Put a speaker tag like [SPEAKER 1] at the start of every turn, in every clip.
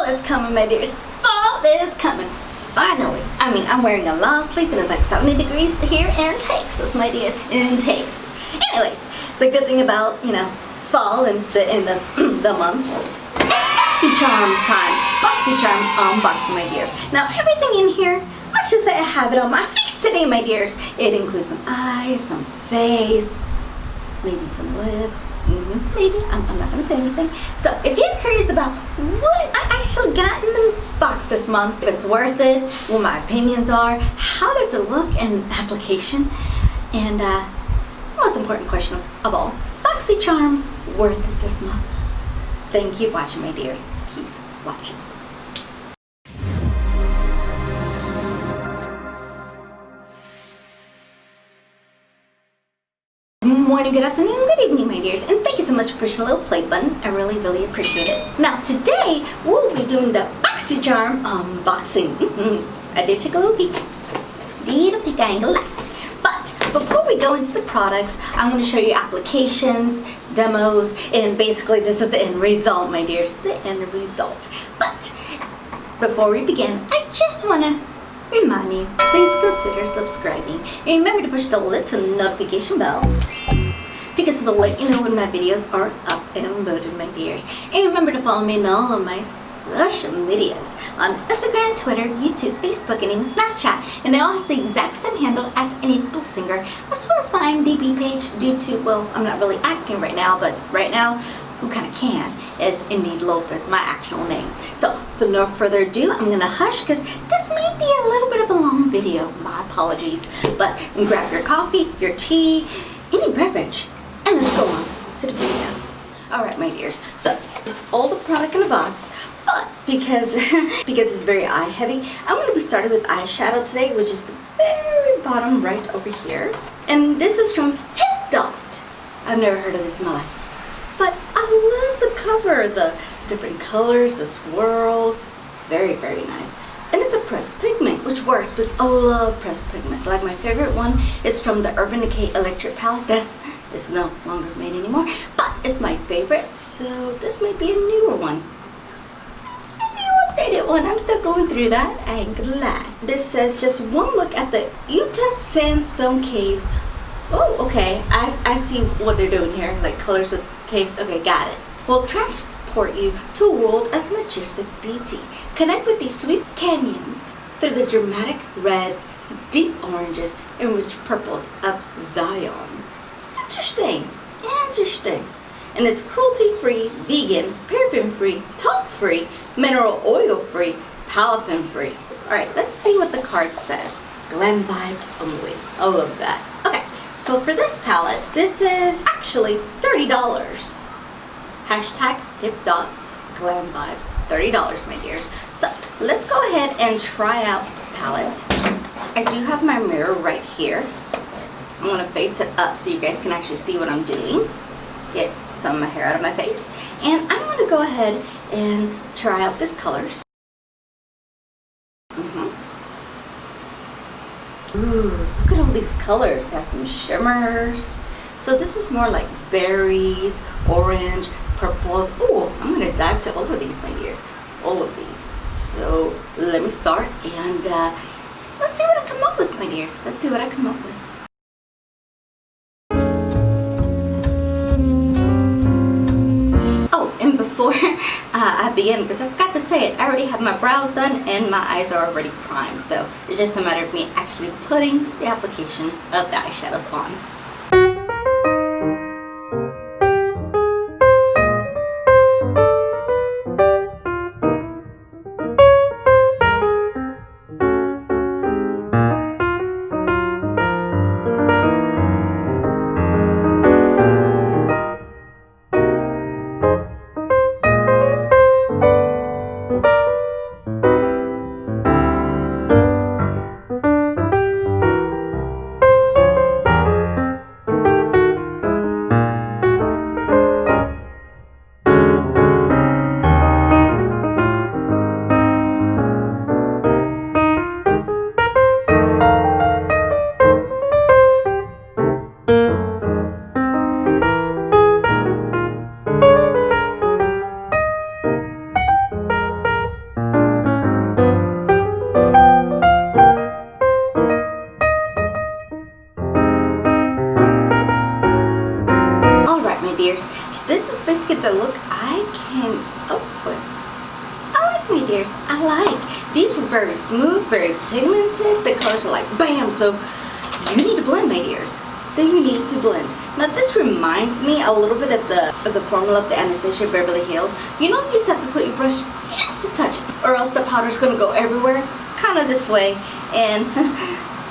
[SPEAKER 1] is coming, my dears. Fall is coming. Finally. I mean, I'm wearing a long sleeve and it's like 70 degrees here in Texas, my dears. In Texas. Anyways, the good thing about, you know, fall and the end of the month, BOXYCHARM time. BOXYCHARM unboxing, my dears. Now, everything in here, let's just say I have it on my face today, my dears. It includes some eyes, some face, maybe some lips. Maybe. I'm not going to say anything. So, if you're curious about what I actually got in the box this month, if it's worth it, what my opinions are, how does it look in application, and most important question of all, BOXYCHARM worth it this month? Thank you for watching, my dears. Keep watching. Good morning, good afternoon, good evening, my dears, and thank you so much for pushing the little play button. I really appreciate it. Now today we'll be doing the BOXYCHARM unboxing. I did take a little peek. I ain't gonna lie. But before we go into the products, I'm going to show you applications, demos, and basically this is the end result, my dears, the end result. But before we begin, I just want to remind you, please consider subscribing. And remember to push the little notification bell, because it will let you know when my videos are up and loaded, my dears. And remember to follow me on all of my social medias on Instagram, Twitter, YouTube, Facebook, and even Snapchat. And they all have the exact same handle at EnidBlueSinger, as well as my IMDb page due to, well, I'm not really acting right now, but right now, who kind of can, is Enid Lopez, my actual name. So, for no further ado, I'm going to hush because this may be a little bit of a long video. My apologies. But grab your coffee, your tea, any beverage, and let's go on to the video. Alright, my dears, so it's all the product in the box, but because it's very eye heavy, I'm going to be starting with eyeshadow today, which is the very bottom right over here. And this is from Hipdot. I've never heard of this in my life. But I love the cover, the different colors, the swirls. Very nice. And it's a pressed pigment, which works because I love pressed pigments. Like my favorite one is from the Urban Decay Electric palette that is no longer made anymore. But it's my favorite, so this might be a newer one. Maybe an updated one. I'm still going through that. I ain't gonna lie. This says just one look at the Utah Sandstone Caves. Oh, okay. I see what they're doing here. Like colors with caves. Okay, got it. Will transport you to a world of majestic beauty. Connect with these sweet canyons through the dramatic red, deep oranges, and rich purples of Zion. Interesting. And it's cruelty-free, vegan, paraben-free, talc-free, mineral oil-free, paraffin-free. Alright, let's see what the card says. Glam vibes only. I love that. Okay. So for this palette, this is actually $30. Hashtag Hipdot Glam Vibes. $30, my dears. So let's go ahead and try out this palette. I do have my mirror right here. I'm going to face it up so you guys can actually see what I'm doing. Get some of my hair out of my face. And I'm going to go ahead and try out these colors. Ooh, look at all these colors. It has some shimmers. So this is more like berries, orange, purples. Ooh, I'm going to dive to all of these, my dears. All of these. So let me start and let's see what I come up with, my dears. Let's see what I come up with. Oh, and before I begin, because I forgot to say it, I already have my brows done and my eyes are already primed. So it's just a matter of me actually putting the application of the eyeshadows on. the look I came up with. I like, my dears, I like. These were very smooth, very pigmented. The colors are like bam, so you need to blend, my dears. You need to blend. Now this reminds me a little bit of the formula of the Anastasia Beverly Hills. You know, you just have to put your brush just a touch, or else the powder's gonna go everywhere. Kind of this way. And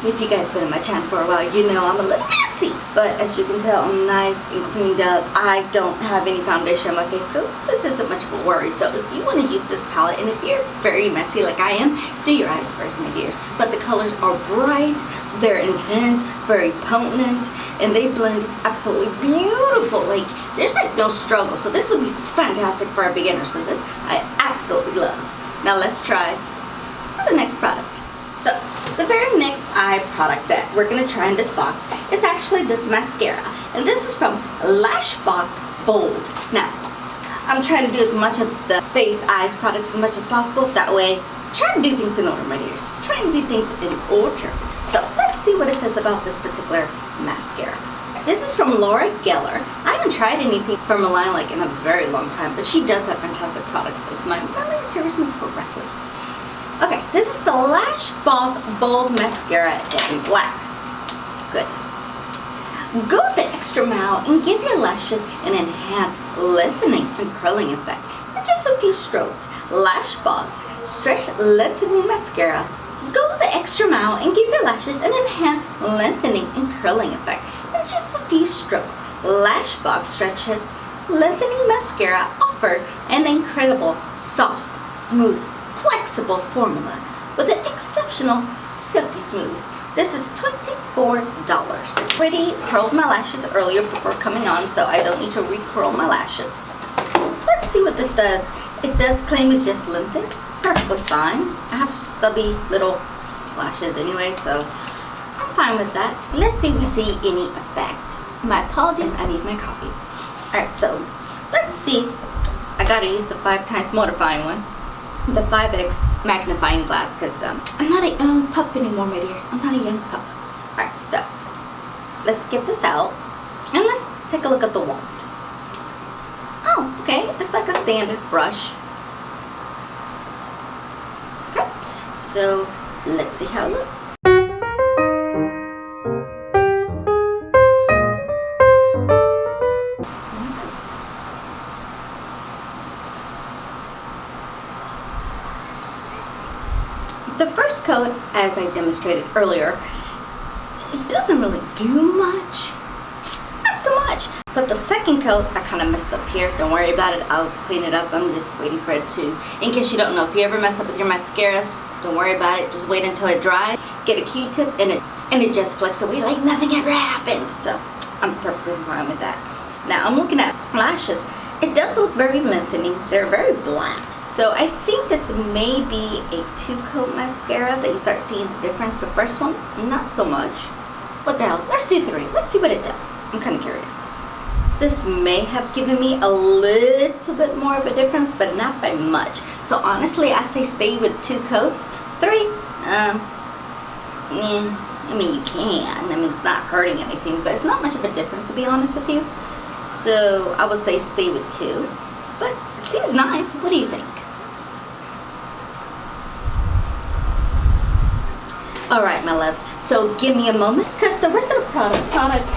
[SPEAKER 1] if you guys been in my channel for a while, you know I'm a little messy. But as you can tell, I'm nice and cleaned up. I don't have any foundation on my face, so this isn't much of a worry. So if you want to use this palette, and if you're very messy like I am, do your eyes first, my dears. But the colors are bright, they're intense, very potent, and they blend absolutely beautiful. Like, there's like no struggle. So this would be fantastic for a beginner. So this I absolutely love. Now let's try the next product. So the very next eye product that we're going to try in this box is actually this mascara. And this is from Lash Box Bold. Now, I'm trying to do as much of the face, eyes products as much as possible. That way, try to do things in order, my dears. Try to do things in order. So let's see what it says about this particular mascara. This is from Laura Geller. I haven't tried anything from a line like in a very long time, but she does have fantastic products if my memory serves me correctly. Okay, this is the Lash Boss Bold Mascara in black. Good. Go the extra mile and give your lashes an enhanced lengthening and curling effect with just a few strokes. Lash Boss Stretch Lengthening Mascara. Go the extra mile and give your lashes an enhanced lengthening and curling effect with just a few strokes. Lash Box Stretches Lengthening Mascara offers an incredible, soft, smooth, flexible formula with an exceptional silky smooth. This is $24. Already curled my lashes earlier before coming on, so I don't need to re-curl my lashes. Let's see what this does. It does claim it's just lengthened. Perfectly fine. I have stubby little lashes anyway, so I'm fine with that. Let's see if we see any effect. My apologies, I need my coffee. Alright, so let's see. I gotta use the 5 times modifying one. The 5x magnifying glass, because I'm not a young pup anymore, my dears. I'm not a young pup. Alright, so let's get this out and let's take a look at the wand. Oh, okay, it's like a standard brush. Okay, so let's see how it looks. The first coat, as I demonstrated earlier, it doesn't really do much. Not so much. But the second coat, I kind of messed up here. Don't worry about it. I'll clean it up. I'm just waiting for it to. In case you don't know, if you ever mess up with your mascaras, don't worry about it. Just wait until it dries. Get a Q-tip and it just flicks away like nothing ever happened. So I'm perfectly fine with that. Now I'm looking at lashes. It does look very lengthening. They're very black. So I think this may be a 2-coat mascara that you start seeing the difference. The first one, not so much. What the hell? Let's do 3. Let's see what it does. I'm kind of curious. This may have given me a little bit more of a difference, but not by much. So honestly, I say stay with 2 coats. 3, I mean, you can. I mean, it's not hurting anything, but it's not much of a difference, to be honest with you. So I would say stay with 2. But it seems nice. What do you think? Alright, my loves, so give me a moment, because the rest of the product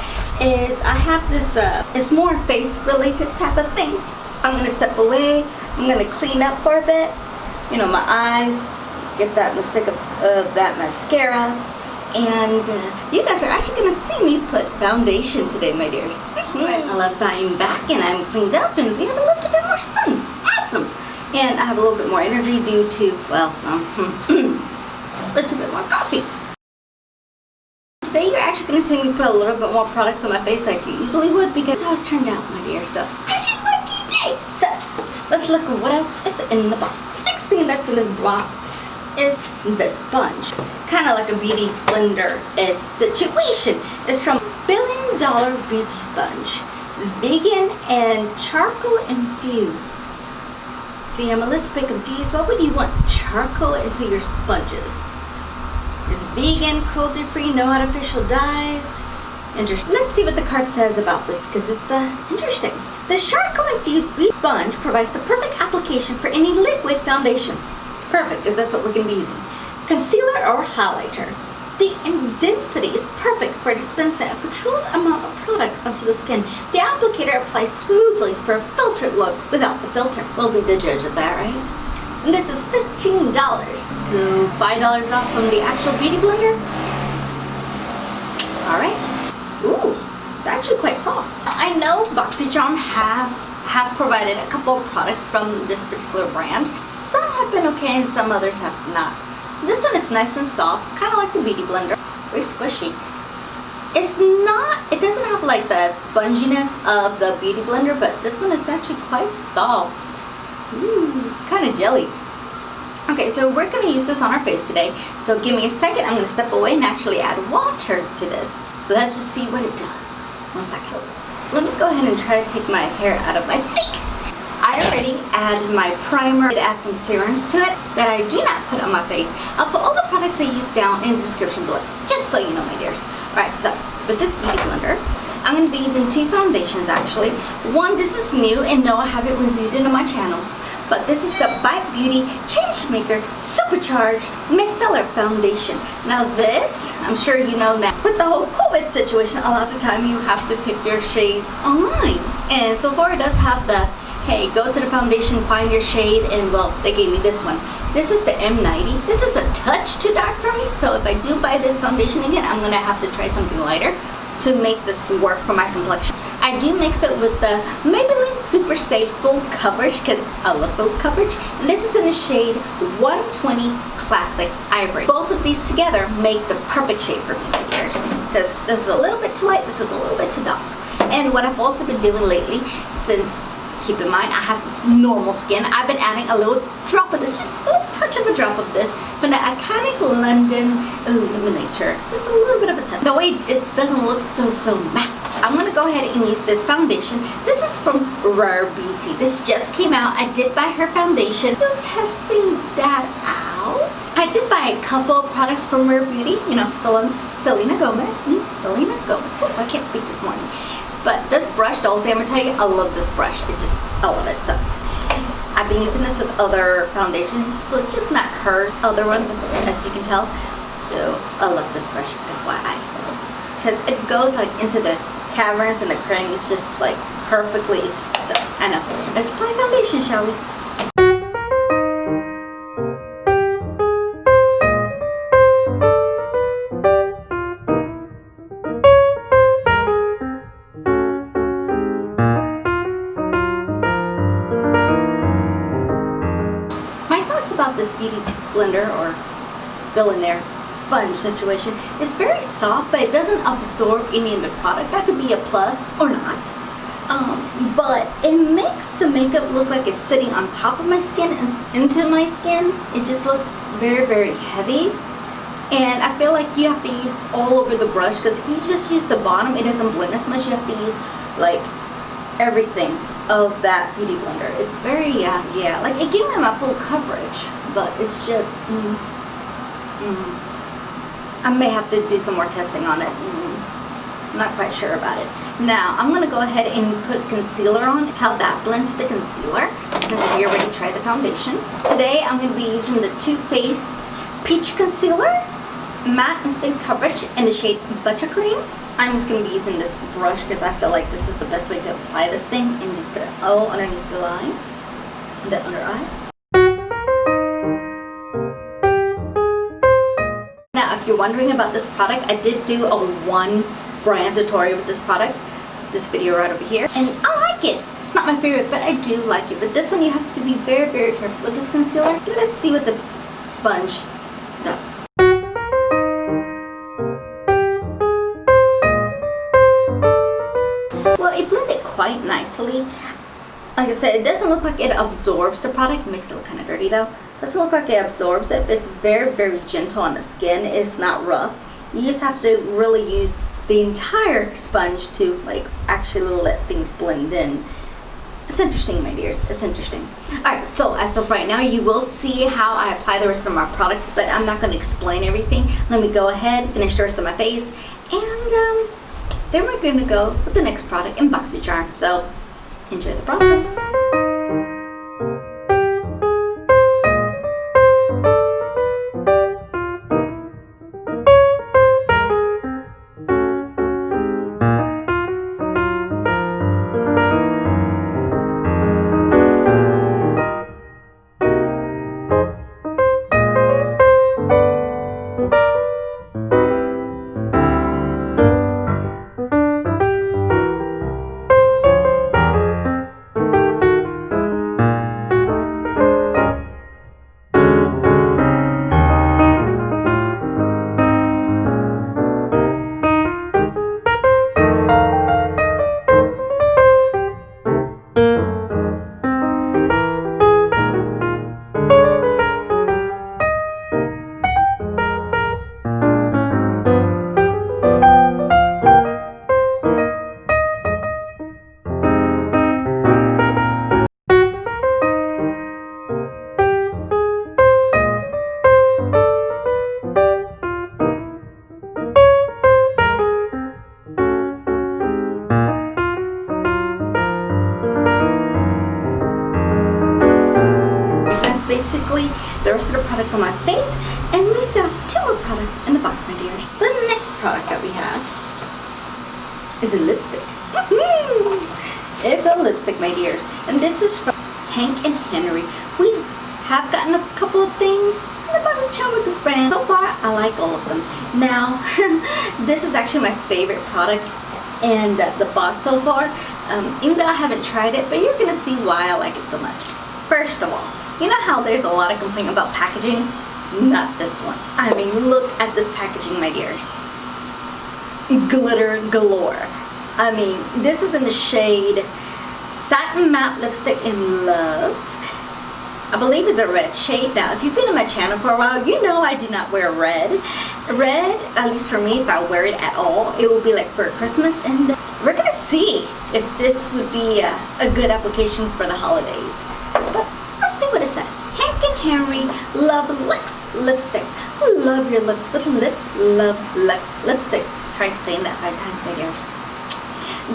[SPEAKER 1] is, I have this, it's more face related type of thing. I'm going to step away, I'm going to clean up for a bit, you know, my eyes, get that mistake of that mascara, and you guys are actually going to see me put foundation today, my dears. Alright, my loves, I am back, and I'm cleaned up, and we have a little bit more sun. Awesome! And I have a little bit more energy due to, well, a little bit more coffee. Today you're actually going to see me put a little bit more products on my face like you usually would, because that's how it's turned out, my dear. So it's your lucky day. So let's look at what else is in the box. 6th thing that's in this box is the sponge. Kind of like a beauty blender situation. It's from $1 Billion Beauty Sponge. It's vegan and charcoal infused. See, I'm a little bit confused. Why would you want charcoal into your sponges? It's vegan, cruelty-free, no artificial dyes. Interesting. Let's see what the card says about this, because it's interesting. The charcoal infused beauty sponge provides the perfect application for any liquid foundation. Perfect, because that's what we're going to be using. Concealer or highlighter. The density is perfect for dispensing a controlled amount of product onto the skin. The applicator applies smoothly for a filtered look without the filter. We'll be the judge of that, right? And this is $15, so $5 off from the actual beauty blender. Alright. Ooh, it's actually quite soft. I know BOXYCHARM has provided a couple of products from this particular brand. Some have been okay and some others have not. This one is nice and soft, kind of like the beauty blender. Very squishy. It doesn't have like the sponginess of the beauty blender, but this one is actually quite soft. Ooh, it's kind of jelly. Okay, so we're going to use this on our face today. So give me a second. I'm going to step away and actually add water to this. Let's just see what it does. 1 second. Let me go ahead and try to take my hair out of my face. I already added my primer. I add some serums to it that I do not put on my face. I'll put all the products I use down in the description below, just so you know, my dears. Alright, so with this beauty blender, I'm going to be using 2 foundations actually. One, this is new and no, I haven't reviewed it on my channel. But this is the Bite Beauty Changemaker Supercharged Micellar Foundation. Now this, I'm sure you know now, with the whole COVID situation, a lot of the time you have to pick your shades online. And so far it does have the, hey, go to the foundation, find your shade, and well, they gave me this one. This is the M90. This is a touch too dark for me, so if I do buy this foundation again, I'm gonna have to try something lighter to make this work for my complexion. I do mix it with the Maybelline Superstay Full Coverage, because I love full coverage, and this is in the shade 120 Classic Ivory. Both of these together make the perfect shade for me, my dears. Because this is a little bit too light, this is a little bit too dark. And what I've also been doing lately, since keep in mind I have normal skin, I've been adding a little drop of this, just a little touch of a drop of this from the iconic London Illuminator. Just a little bit of a touch. The way it doesn't look so matte. I'm going to go ahead and use this foundation. This is from Rare Beauty. This just came out. I did buy her foundation. Still testing that out. I did buy a couple of products from Rare Beauty. You know, Selena Gomez. Selena Gomez. Oh, I can't speak this morning. But this brush, the whole thing, I'm going to tell you, I love this brush. I love it. So I've been using this with other foundations, so just not her other ones, as you can tell. So I love this brush, FYI. Because it goes like into the caverns and the crannies just like perfectly. So I know. Let's apply foundation, shall we? My thoughts about this beauty blender or billionaire sponge situation is very soft, but it doesn't absorb any of the product. That could be a plus or not. But it makes the makeup look like it's sitting on top of my skin and into my skin. It just looks very heavy. And I feel like you have to use all over the brush, because if you just use the bottom, it doesn't blend as much. You have to use like everything of that beauty blender. It's very, yeah, like it gave me my full coverage, but it's just, I may have to do some more testing on it. I'm not quite sure about it. Now, I'm going to go ahead and put concealer on, how that blends with the concealer, since we already tried the foundation. Today, I'm going to be using the Too Faced Peach Concealer, Matte Instant Coverage in the shade Buttercream. I'm just going to be using this brush because I feel like this is the best way to apply this thing, and just put it all underneath the line, the under eye. If you're wondering about this product, I did do a 1 brand tutorial with this product, this video right over here, and I like it. It's not my favorite, but I do like it. But this one, you have to be very careful with this concealer. Let's see what the sponge does. Well, it blended quite nicely. Like I said, it doesn't look like it absorbs the product. It makes it look kind of dirty though. It doesn't look like it absorbs it, but it's very gentle on the skin. It's not rough. You just have to really use the entire sponge to like actually let things blend in. It's interesting, my dears. It's interesting. Alright, so as of right now, you will see how I apply the rest of my products, but I'm not going to explain everything. Let me go ahead, finish the rest of my face, and then we're going to go with the next product in BOXYCHARM. So Enjoy the process. Basically the rest of the products on my face, and we still have 2 more products in the box, my dears. The next product that we have is a lipstick. It's a lipstick, my dears, and this is from Hank and Henry. We have gotten a couple of things in the BOXYCHARM with this brand. So far, I like all of them. Now, this is actually my favorite product in the box so far, even though I haven't tried it, but you're gonna see why I like it so much. First of all, you know how there's a lot of complaint about packaging? Not this one. I mean, look at this packaging, my dears. Glitter galore. I mean, this is in the shade Satin Matte Lipstick in Love. I believe it's a red shade. Now, if you've been on my channel for a while, you know I do not wear red. Red, at least for me, if I wear it at all, it will be like for Christmas. And we're gonna see if this would be a good application for the holidays. But let's see what it says. Hank and Henry love Luxe lipstick. Love your lips with lip. Love Luxe lipstick. Try saying that 5 times, my dears.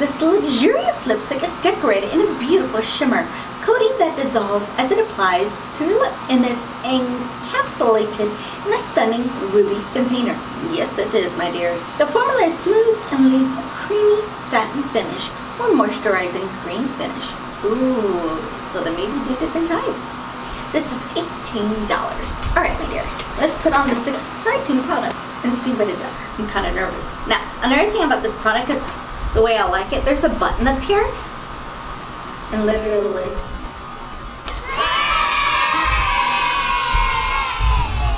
[SPEAKER 1] This luxurious lipstick is decorated in a beautiful shimmer coating that dissolves as it applies to your lip and is encapsulated in a stunning ruby container. Yes, it is, my dears. The formula is smooth and leaves a creamy satin finish or moisturizing cream finish. Ooh, so there may be 2 different types. This is $18. Alright, my dears, let's put on this exciting product and see what it does. I'm kind of nervous. Now, another thing about this product is the way I like it, there's a button up here. And literally,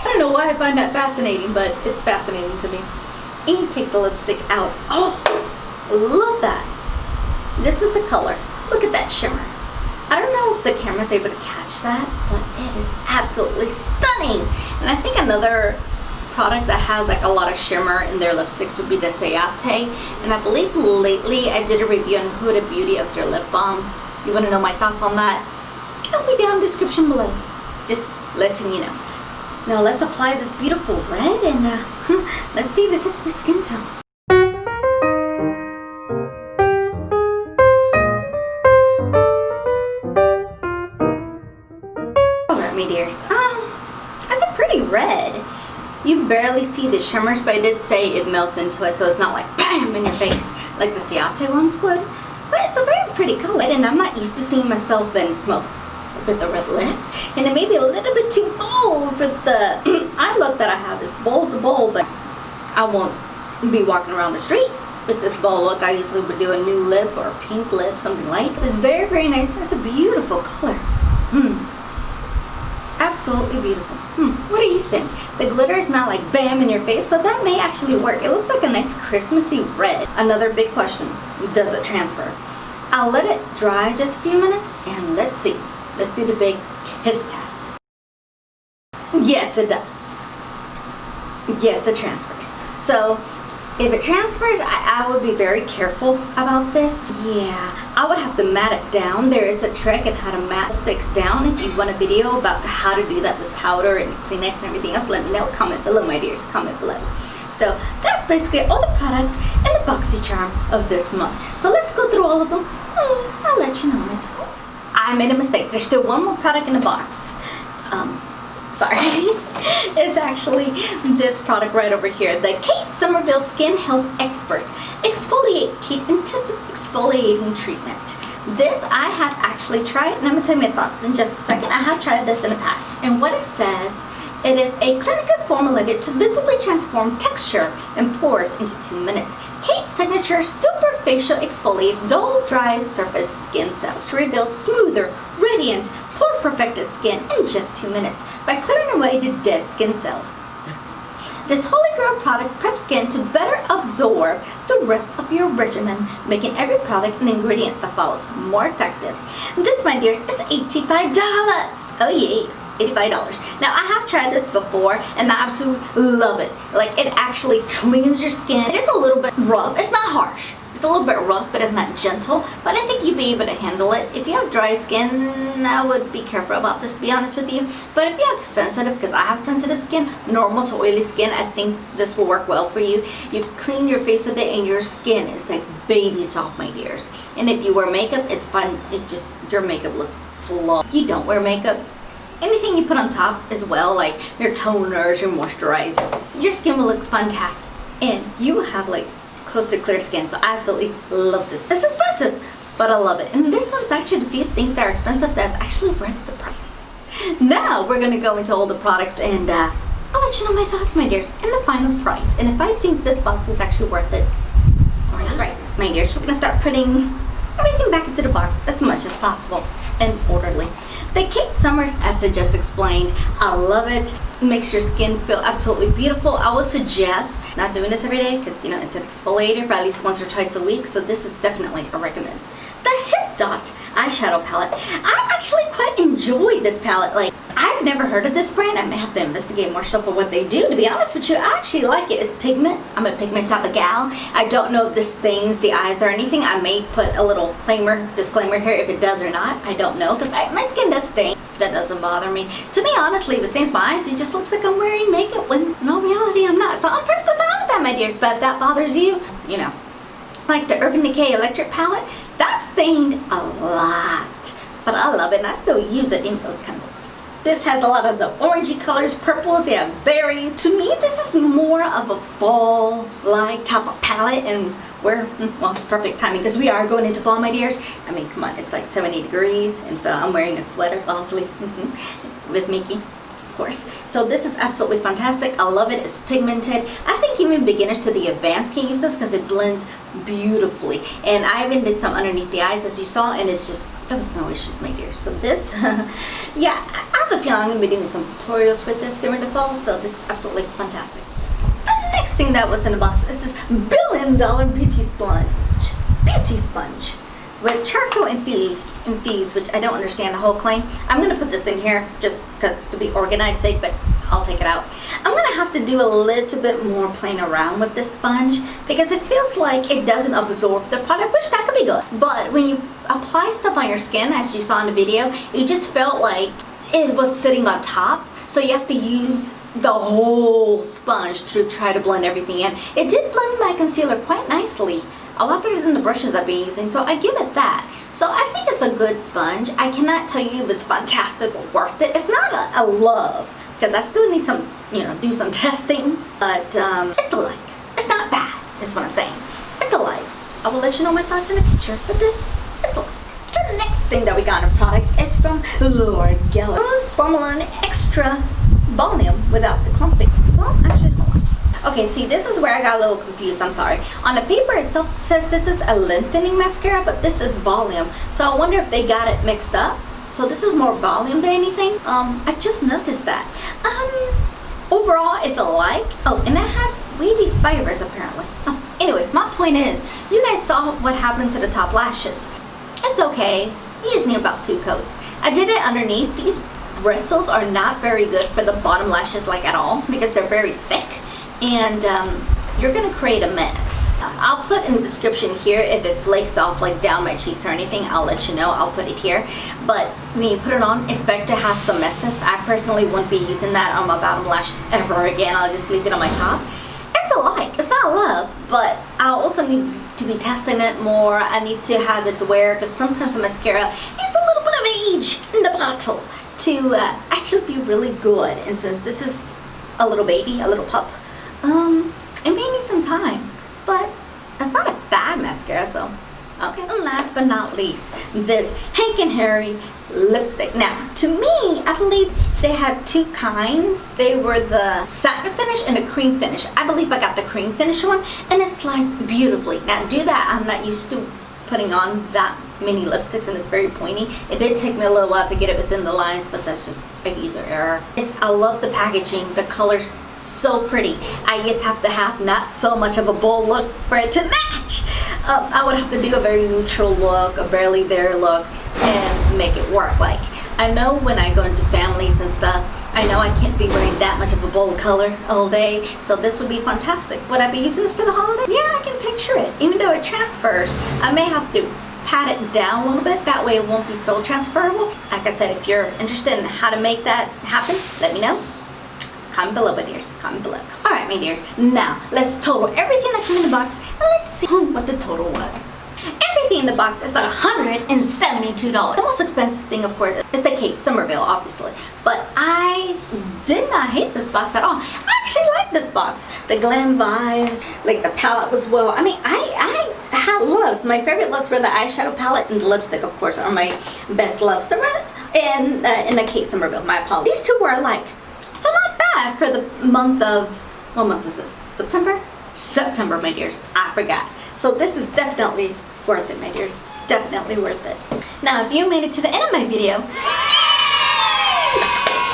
[SPEAKER 1] I don't know why I find that fascinating, but it's fascinating to me. And you take the lipstick out. Oh, love that. This is the color. Look at that shimmer. I don't know if the camera's able to catch that, but it is absolutely stunning. And I think another product that has like a lot of shimmer in their lipsticks would be the Tarte. And I believe lately I did a review on Huda Beauty of their lip balms. You want to know my thoughts on that? It'll be down in the description below. Just letting you know. Now let's apply this beautiful red and let's see if it fits my skin tone. Alright, my dears. It's a pretty red. You barely see the shimmers, but I did say it melts into it, so it's not like BAM in your face like the Tarte ones would. But it's a very pretty color, and I'm not used to seeing myself in, well, with the red lip. And it may be a little bit too bold for the eye look that I have. It's bold to bold, but I won't be walking around the street with this bold look. I usually would do a nude lip or a pink lip, something light. It's very, very nice. It's a beautiful color. It's absolutely beautiful. What do you think? The glitter is not like bam in your face, but that may actually work. It looks like a nice Christmassy red. Another big question, does it transfer? I'll let it dry just a few minutes and let's see. Let's do the big kiss test. Yes, it does. Yes, it transfers. So if it transfers, I would be very careful about this. Yeah, I would have to matte it down. There is a trick in how to matte sticks down. If you want a video about how to do that with powder and Kleenex and everything else, let me know. Comment below, my dears. Comment below. So that's basically all the products in the BOXYCHARM of this month. So let's go through all of them. I'll let you know my thoughts. I made a mistake. There's still one more product in the box. Sorry. It's actually this product right over here. The Kate Somerville Skin Health Experts Exfolikate Intensive Exfoliating Treatment. This I have actually tried, and I'm going to tell you my thoughts in just a second. I have tried this in the past. And what it says, it is a clinically formulated to visibly transform texture and pores into 2 minutes. Kate's signature super facial exfoliates dull, dry surface skin cells to reveal smoother, radiant, pore perfected skin in just 2 minutes by clearing away the dead skin cells. This holy grail product preps skin to better absorb the rest of your regimen, making every product and ingredient that follows more effective. This, my dears, is $85. Oh yes, $85. Now, I have tried this before and I absolutely love it. Like, it actually cleans your skin. It is a little bit rough. It's not harsh. It's a little bit rough, but it's not gentle. But I think you'd be able to handle it. If you have dry skin, I would be careful about this, to be honest with you. But if you have sensitive, because I have sensitive skin, normal to oily skin, I think this will work well for you. You clean your face with it and your skin is like baby soft, my dears. And if you wear makeup, it's fun. It just, your makeup looks flawless. If you don't wear makeup, anything you put on top as well, like your toners, your moisturizer, your skin will look fantastic. And you have like close to clear skin, so I absolutely love this. It's expensive, but I love it. And this one's actually a few things that are expensive that's actually worth the price. Now we're gonna go into all the products and I'll let you know my thoughts, my dears, and the final price. And if I think this box is actually worth it or not. Right, my dears, we're gonna start putting everything back into the box as much as possible and orderly. The Kate Summers, as I just explained, I love it. It makes your skin feel absolutely beautiful. I would suggest not doing this every day because, you know, it's an exfoliator, but at least once or twice a week. So this is definitely a recommend. The Hipdot eyeshadow palette. I actually quite enjoyed this palette. Like, I've never heard of this brand. I may have to investigate more stuff of what they do. To be honest with you, I actually like it. It's pigment. I'm a pigment type of gal. I don't know if this stains the eyes or anything. I may put a little disclaimer here if it does or not. I don't know because my skin does stain. That doesn't bother me. To me, honestly, if it stains my eyes, it just looks like I'm wearing makeup when in all reality I'm not. So I'm perfectly fine with that, my dears. But if that bothers you, you know. Like the Urban Decay Electric palette, that stained a lot. But I love it and I still use it even though it's kind of old. This has a lot of the orangey colors, purples, it has berries. To me, this is more of a fall-like type of palette, and well, it's perfect timing because we are going into fall, my dears. I mean, come on, it's like 70 degrees, and so I'm wearing a sweater, honestly, with Mickey, of course. So this is absolutely fantastic. I love it. It's pigmented. I think even beginners to the advanced can use this because it blends beautifully. And I even did some underneath the eyes, as you saw, and it's just, there was no issues, my dear. So this, yeah, I have a feeling I'm going to be doing some tutorials with this during the fall, so this is absolutely fantastic. The next thing that was in the box is this $1 billion beauty sponge with charcoal infused, which I don't understand the whole claim. I'm going to put this in here just because to be organized sake, but I'll take it out. I'm going to have to do a little bit more playing around with this sponge because it feels like it doesn't absorb the product, which that could be good. But when you apply stuff on your skin, as you saw in the video, it just felt like it was sitting on top. So you have to use the whole sponge to try to blend everything in. It did blend my concealer quite nicely. A lot better than the brushes I've been using, so I give it that. So I think it's a good sponge. I cannot tell you if it's fantastic or worth it. It's not a love, because I still need some, you know, do some testing, but it's a like. It's not bad, is what I'm saying. It's a like. I will let you know my thoughts in the future, but this, it's a like. The next thing that we got in a product is from Lord Geller. Formula Extra Volume without the clumping. Well, actually, hold on. Okay, see, this is where I got a little confused, I'm sorry. On the paper itself it says this is a lengthening mascara, but this is volume. So I wonder if they got it mixed up. So this is more volume than anything. I just noticed that. Overall, it's a like. Oh, and it has wavy fibers apparently. Oh, anyways, my point is, you guys saw what happened to the top lashes. It's okay. You just need about 2 coats. I did it underneath. These bristles are not very good for the bottom lashes like at all because they're very thick. And you're gonna create a mess. I'll put in the description here if it flakes off like down my cheeks or anything. I'll let you know. I'll put it here. But when you put it on, expect to have some messes. I personally won't be using that on my bottom lashes ever again. I'll just leave it on my top. It's It's a like, it's not a love, but I also need to be testing it more. I need to have its wear, because sometimes the mascara needs a little bit of age in the bottle to actually be really good. And since this is a little baby, a little pup, it may need some time, but it's not a bad mascara, so okay. And last but not least, this Hank and Harry lipstick. Now, to me, I believe they had two kinds. They were the satin finish and the cream finish. I believe I got the cream finish one, and it slides beautifully. Now, do that. I'm not used to putting on that many lipsticks, and it's very pointy. It did take me a little while to get it within the lines, but that's just a user error. I love the packaging. The color's so pretty. I just have to have not so much of a bold look for it to match. I would have to do a very neutral look, a barely there look, and make it work. Like, I know when I go into families and stuff, I know I can't be wearing that much of a bold color all day, so this would be fantastic. Would I be using this for the holiday? Yeah, I can picture it. Even though it transfers, I may have to pat it down a little bit, that way it won't be so transferable. Like I said, if you're interested in how to make that happen, let me know. Comment below, my dears. Comment below. Alright, my dears. Now, let's total everything that came in the box, and let's see what the total was. Everything in the box is like $172. The most expensive thing, of course, is the cake, Somerville, obviously. But I did not hate this box at all. I actually like this box. The glam vibes, like the palette was well. I mean, I had loves. My favorite loves were the eyeshadow palette and the lipstick, of course, are my best loves. The red and the cake, Somerville, my apologies. These two were alike. So not bad for the month of, what month is this? September? September, my dears. I forgot. So this is definitely worth it, my dears. Definitely worth it. Now, if you made it to the end of my video,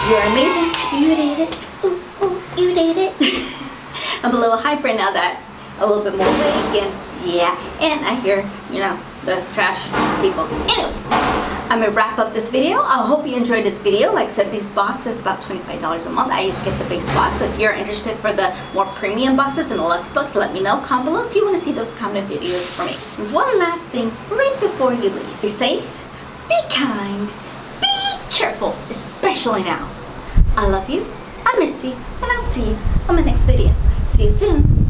[SPEAKER 1] you're amazing. You did it. Ooh, ooh, you did it. I'm a little hyper now that a little bit more awake, and yeah, and I hear, you know, the trash people. Anyways, I'm gonna wrap up this video. I hope you enjoyed this video. Like I said, these boxes about $25 a month. I just get the base box. If you're interested for the more premium boxes and the Luxe box, let me know. Comment below if you want to see those comment videos for me. One last thing right before you leave. Be safe, be kind, be careful, especially now. I love you, I miss you, and I'll see you on my next video. See you soon.